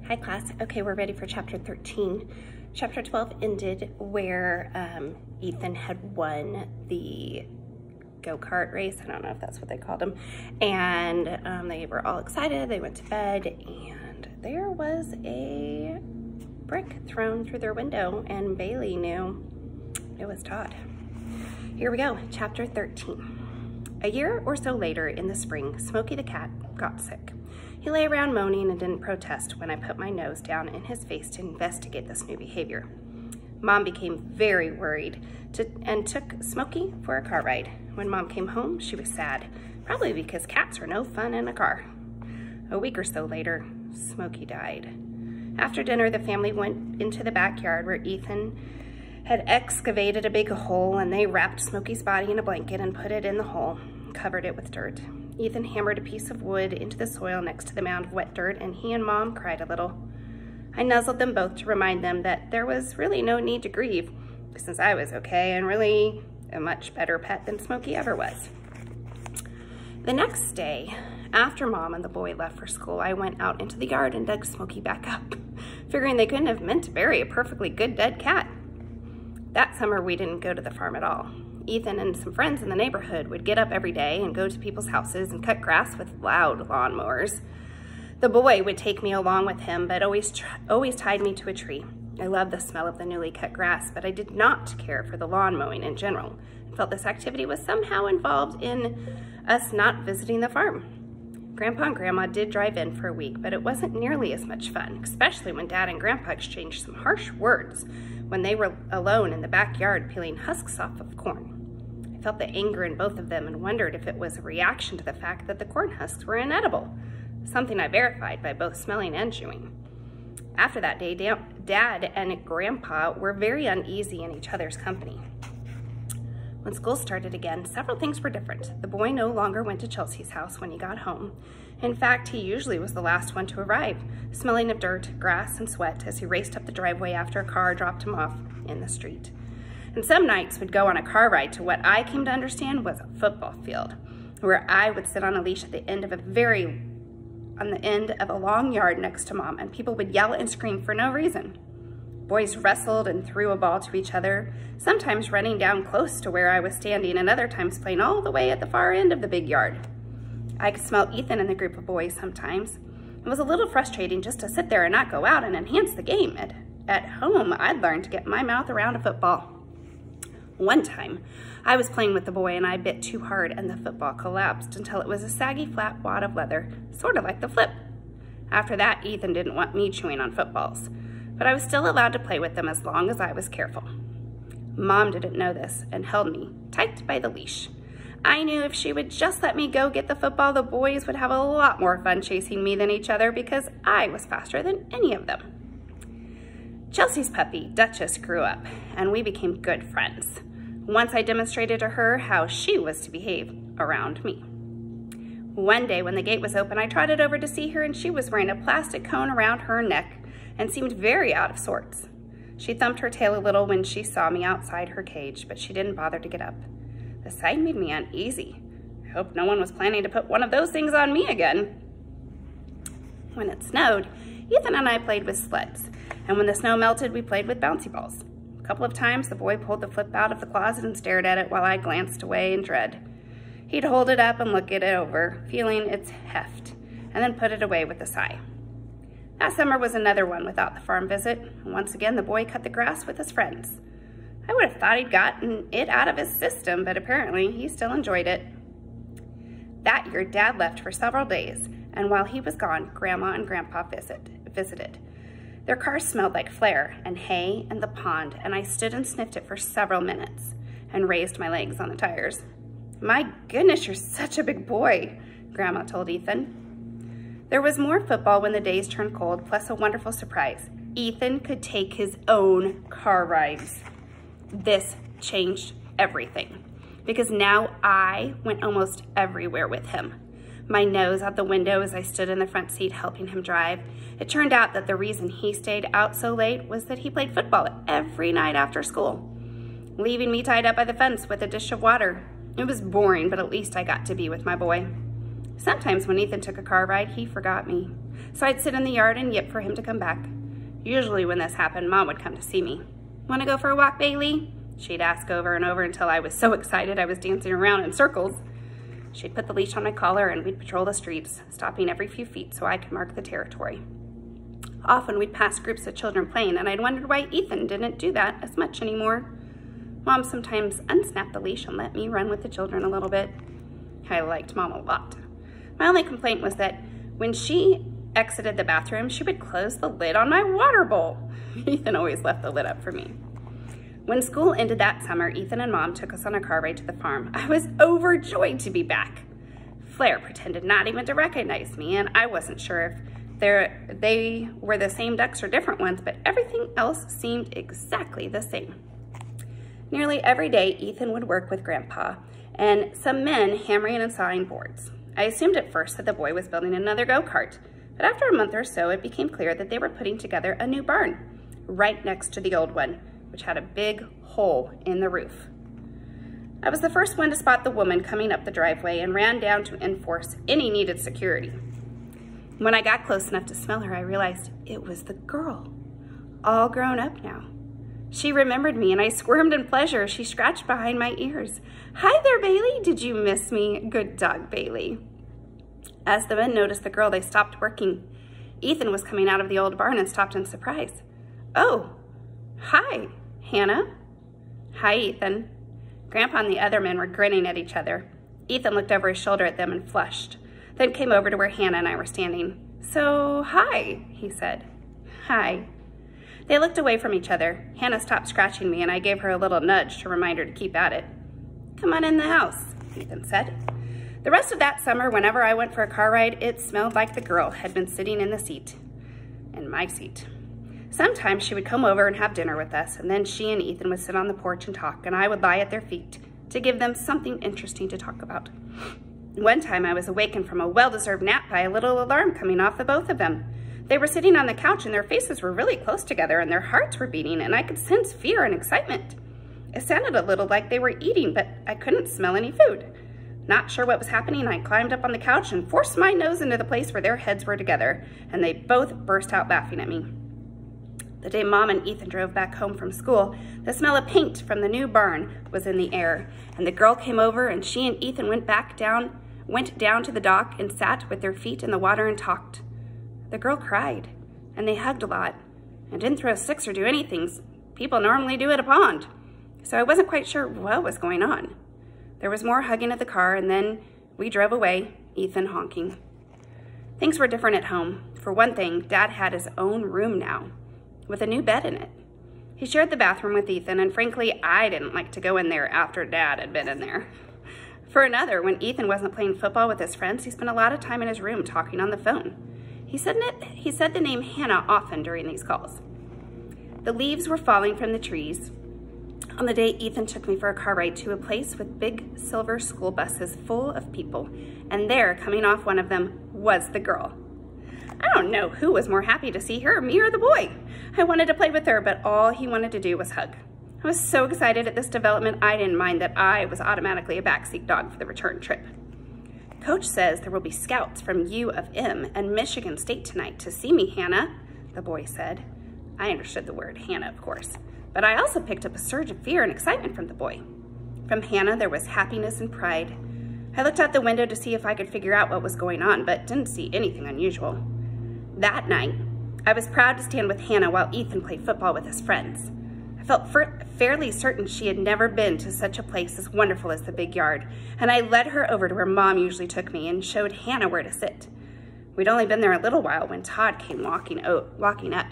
Hi class. Okay, we're ready for chapter 13. Chapter 12 ended where Ethan had won the go-kart race. I don't know if that's what they called them. And they were all excited. They went to bed and there was a brick thrown through their window and Bailey knew it was Todd. Here we go, chapter 13. A year or so later in the spring, Smokey the cat got sick. He lay around moaning and didn't protest when I put my nose down in his face to investigate this new behavior. Mom became very worried and took Smokey for a car ride. When Mom came home, she was sad, probably because cats are no fun in a car. A week or so later, Smokey died. After dinner, the family went into the backyard where Ethan had excavated a big hole, and they wrapped Smokey's body in a blanket and put it in the hole, covered it with dirt. Ethan hammered a piece of wood into the soil next to the mound of wet dirt, and he and Mom cried a little. I nuzzled them both to remind them that there was really no need to grieve, since I was okay and really a much better pet than Smokey ever was. The next day, after Mom and the boy left for school, I went out into the yard and dug Smokey back up, figuring they couldn't have meant to bury a perfectly good dead cat. That summer, we didn't go to the farm at all. Ethan and some friends in the neighborhood would get up every day and go to people's houses and cut grass with loud lawnmowers. The boy would take me along with him, but always tied me to a tree. I loved the smell of the newly cut grass, but I did not care for the lawn mowing in general. I felt this activity was somehow involved in us not visiting the farm. Grandpa and Grandma did drive in for a week, but it wasn't nearly as much fun, especially when Dad and Grandpa exchanged some harsh words when they were alone in the backyard peeling husks off of corn. I felt the anger in both of them and wondered if it was a reaction to the fact that the corn husks were inedible, something I verified by both smelling and chewing. After that day, Dad and Grandpa were very uneasy in each other's company. When school started again, several things were different. The boy no longer went to Chelsea's house when he got home. In fact, he usually was the last one to arrive, smelling of dirt, grass, and sweat as he raced up the driveway after a car dropped him off in the street. And some nights would go on a car ride to what I came to understand was a football field, where I would sit on a leash at the end of a long yard next to Mom, and people would yell and scream for no reason. Boys wrestled and threw a ball to each other, sometimes running down close to where I was standing and other times playing all the way at the far end of the big yard. I could smell Ethan in the group of boys sometimes. It was a little frustrating just to sit there and not go out and enhance the game. At home, I'd learned to get my mouth around a football. One time, I was playing with the boy and I bit too hard and the football collapsed until it was a saggy flat wad of leather, sort of like the flip. After that, Ethan didn't want me chewing on footballs, but I was still allowed to play with them as long as I was careful. Mom didn't know this and held me tight by the leash. I knew if she would just let me go get the football, the boys would have a lot more fun chasing me than each other because I was faster than any of them. Chelsea's puppy, Duchess, grew up and we became good friends. Once I demonstrated to her how she was to behave around me. One day when the gate was open, I trotted over to see her and she was wearing a plastic cone around her neck and seemed very out of sorts. She thumped her tail a little when she saw me outside her cage, but she didn't bother to get up. The sight made me uneasy. I hope no one was planning to put one of those things on me again. When it snowed, Ethan and I played with sleds, and when the snow melted, we played with bouncy balls. A couple of times, the boy pulled the flip out of the closet and stared at it while I glanced away in dread. He'd hold it up and look it over, feeling its heft, and then put it away with a sigh. That summer was another one without the farm visit, and once again the boy cut the grass with his friends. I would have thought he'd gotten it out of his system, but apparently he still enjoyed it. That year, Dad left for several days, and while he was gone, Grandma and Grandpa visited. Their car smelled like Flair and hay and the pond, and I stood and sniffed it for several minutes and raised my legs on the tires. "My goodness, you're such a big boy," Grandma told Ethan. There was more football when the days turned cold, plus a wonderful surprise. Ethan could take his own car rides. This changed everything because now I went almost everywhere with him. My nose out the window as I stood in the front seat helping him drive. It turned out that the reason he stayed out so late was that he played football every night after school, leaving me tied up by the fence with a dish of water. It was boring, but at least I got to be with my boy. Sometimes when Ethan took a car ride, he forgot me. So I'd sit in the yard and yip for him to come back. Usually when this happened, Mom would come to see me. "Want to go for a walk, Bailey?" She'd ask over and over until I was so excited I was dancing around in circles. She'd put the leash on my collar and we'd patrol the streets, stopping every few feet so I could mark the territory. Often we'd pass groups of children playing, and I'd wondered why Ethan didn't do that as much anymore. Mom sometimes unsnapped the leash and let me run with the children a little bit. I liked Mom a lot. My only complaint was that when she exited the bathroom, she would close the lid on my water bowl. Ethan always left the lid up for me. When school ended that summer, Ethan and Mom took us on a car ride to the farm. I was overjoyed to be back. Flair pretended not even to recognize me, and I wasn't sure if they were the same ducks or different ones, but everything else seemed exactly the same. Nearly every day, Ethan would work with Grandpa and some men hammering and sawing boards. I assumed at first that the boy was building another go-kart, but after a month or so, it became clear that they were putting together a new barn right next to the old one, which had a big hole in the roof. I was the first one to spot the woman coming up the driveway and ran down to enforce any needed security. When I got close enough to smell her, I realized it was the girl, all grown up now. She remembered me and I squirmed in pleasure. She scratched behind my ears. "Hi there, Bailey. Did you miss me? Good dog, Bailey." As the men noticed the girl, they stopped working. Ethan was coming out of the old barn and stopped in surprise. "Oh, hi, Hannah." "Hi, Ethan." Grandpa and the other men were grinning at each other. Ethan looked over his shoulder at them and flushed, then came over to where Hannah and I were standing. "So, hi," he said. "Hi." They looked away from each other. Hannah stopped scratching me and I gave her a little nudge to remind her to keep at it. "Come on in the house," Ethan said. The rest of that summer, whenever I went for a car ride, it smelled like the girl had been sitting in the seat, in my seat. Sometimes she would come over and have dinner with us, and then she and Ethan would sit on the porch and talk, and I would lie at their feet to give them something interesting to talk about. One time I was awakened from a well-deserved nap by a little alarm coming off the both of them. They were sitting on the couch and their faces were really close together and their hearts were beating, and I could sense fear and excitement. It sounded a little like they were eating, but I couldn't smell any food. Not sure what was happening, I climbed up on the couch and forced my nose into the place where their heads were together, and they both burst out laughing at me. The day Mom and Ethan drove back home from school, the smell of paint from the new barn was in the air, and the girl came over and she and Ethan went down to the dock and sat with their feet in the water and talked. The girl cried, and they hugged a lot, and didn't throw sticks or do anything people normally do at a pond. So I wasn't quite sure what was going on. There was more hugging at the car, and then we drove away, Ethan honking. Things were different at home. For one thing, Dad had his own room now, with a new bed in it. He shared the bathroom with Ethan, and frankly, I didn't like to go in there after Dad had been in there. For another, when Ethan wasn't playing football with his friends, he spent a lot of time in his room talking on the phone. He said the name Hannah often during these calls. The leaves were falling from the trees on the day Ethan took me for a car ride to a place with big silver school buses full of people, and there, coming off one of them, was the girl. I don't know who was more happy to see her, me or the boy. I wanted to play with her, but all he wanted to do was hug. I was so excited at this development, I didn't mind that I was automatically a backseat dog for the return trip. Coach says there will be scouts from U of M and Michigan State tonight to see me, Hannah, the boy said. I understood the word Hannah, of course, but I also picked up a surge of fear and excitement from the boy. From Hannah, there was happiness and pride. I looked out the window to see if I could figure out what was going on, but didn't see anything unusual. That night, I was proud to stand with Hannah while Ethan played football with his friends. I felt fairly certain she had never been to such a place as wonderful as the big yard, and I led her over to where Mom usually took me and showed Hannah where to sit. We'd only been there a little while when Todd came walking up.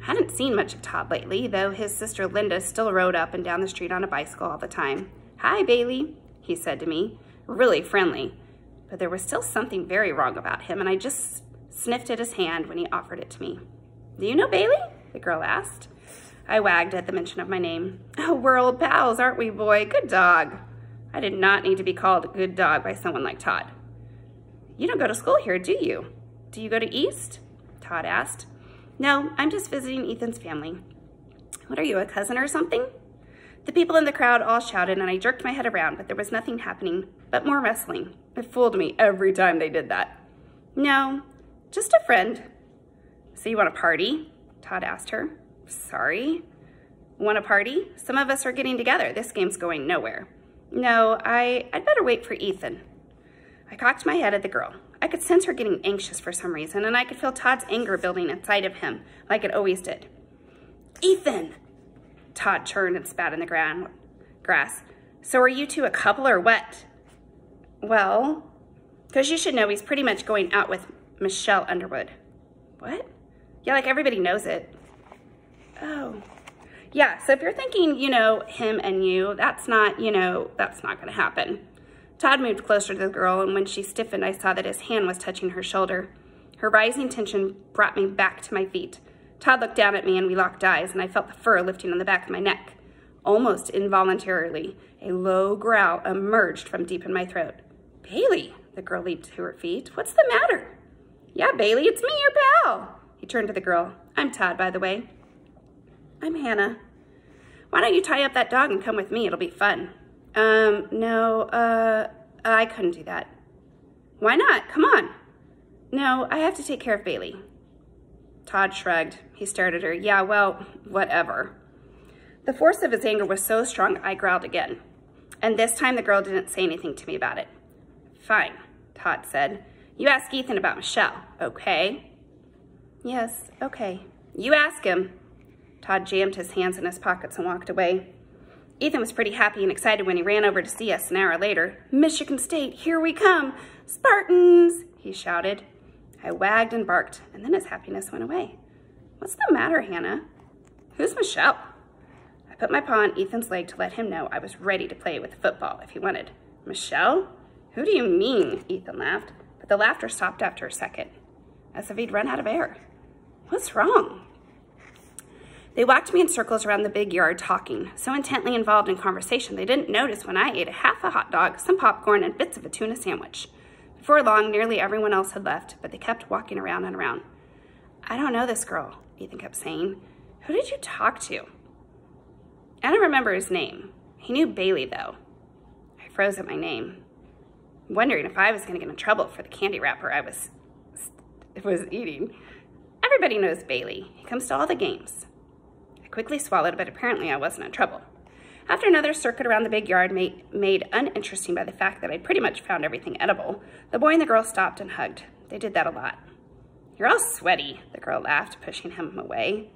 I hadn't seen much of Todd lately, though his sister Linda still rode up and down the street on a bicycle all the time. "Hi, Bailey," he said to me, really friendly, but there was still something very wrong about him, and I just sniffed at his hand when he offered it to me. "Do you know Bailey?" the girl asked. I wagged at the mention of my name. "Oh, we're old pals, aren't we, boy? Good dog." I did not need to be called a good dog by someone like Todd. "You don't go to school here, do you? Do you go to East?" Todd asked. "No, I'm just visiting Ethan's family." "What are you, a cousin or something?" The people in the crowd all shouted, and I jerked my head around, but there was nothing happening but more wrestling. It fooled me every time they did that. No, just a friend. So you want a party? Todd asked her. Sorry? Want a party? Some of us are getting together. This game's going nowhere. No, I'd better wait for Ethan. I cocked my head at the girl. I could sense her getting anxious for some reason, and I could feel Todd's anger building inside of him, like it always did. Ethan! Todd turned and spat in the grass. So are you two a couple or what? Well, because you should know he's pretty much going out with Michelle Underwood. What? Yeah, like everybody knows it. Oh. Yeah, so if you're thinking, you know, him and you, that's not going to happen. Todd moved closer to the girl, and when she stiffened, I saw that his hand was touching her shoulder. Her rising tension brought me back to my feet. Todd looked down at me, and we locked eyes, and I felt the fur lifting on the back of my neck. Almost involuntarily, a low growl emerged from deep in my throat. Bailey, the girl leaped to her feet. What's the matter? Yeah, Bailey, it's me, your pal. He turned to the girl. I'm Todd, by the way. I'm Hannah. Why don't you tie up that dog and come with me? It'll be fun. No, I couldn't do that. Why not? Come on. No, I have to take care of Bailey. Todd shrugged. He stared at her. Yeah, well, whatever. The force of his anger was so strong, I growled again. And this time the girl didn't say anything to me about it. Fine, Todd said. You ask Ethan about Michelle, okay? Yes, okay. You ask him. Todd jammed his hands in his pockets and walked away. Ethan was pretty happy and excited when he ran over to see us an hour later. Michigan State, here we come! Spartans! He shouted. I wagged and barked, and then his happiness went away. What's the matter, Hannah? Who's Michelle? I put my paw on Ethan's leg to let him know I was ready to play with the football if he wanted. Michelle? Who do you mean? Ethan laughed, but the laughter stopped after a second, as if he'd run out of air. What's wrong? They walked me in circles around the big yard talking, so intently involved in conversation they didn't notice when I ate half a hot dog, some popcorn, and bits of a tuna sandwich. Before long, nearly everyone else had left, but they kept walking around and around. I don't know this girl, Ethan kept saying. Who did you talk to? I don't remember his name. He knew Bailey, though. I froze at my name, wondering if I was going to get in trouble for the candy wrapper I was eating. Everybody knows Bailey. He comes to all the games. I quickly swallowed, but apparently I wasn't in trouble. After another circuit around the big yard made uninteresting by the fact that I pretty much found everything edible, the boy and the girl stopped and hugged. They did that a lot. You're all sweaty, the girl laughed, pushing him away.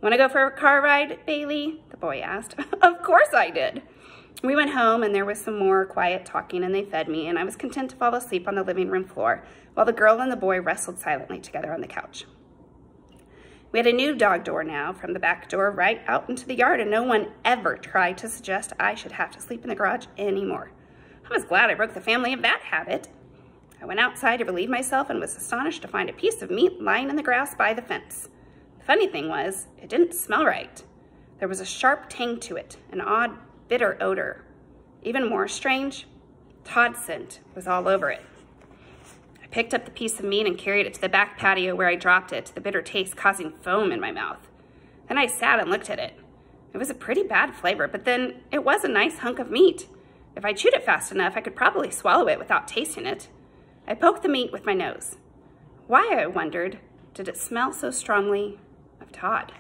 Want to go for a car ride, Bailey? The boy asked. Of course I did. We went home, and there was some more quiet talking, and they fed me, and I was content to fall asleep on the living room floor while the girl and the boy wrestled silently together on the couch. We had a new dog door now from the back door right out into the yard, and no one ever tried to suggest I should have to sleep in the garage anymore. I was glad I broke the family of that habit. I went outside to relieve myself and was astonished to find a piece of meat lying in the grass by the fence. The funny thing was, it didn't smell right. There was a sharp tang to it, an odd, bitter odor. Even more strange, Todd's scent was all over it. I picked up the piece of meat and carried it to the back patio where I dropped it, the bitter taste causing foam in my mouth. Then I sat and looked at it. It was a pretty bad flavor, but then it was a nice hunk of meat. If I chewed it fast enough, I could probably swallow it without tasting it. I poked the meat with my nose. Why, I wondered, did it smell so strongly of Todd?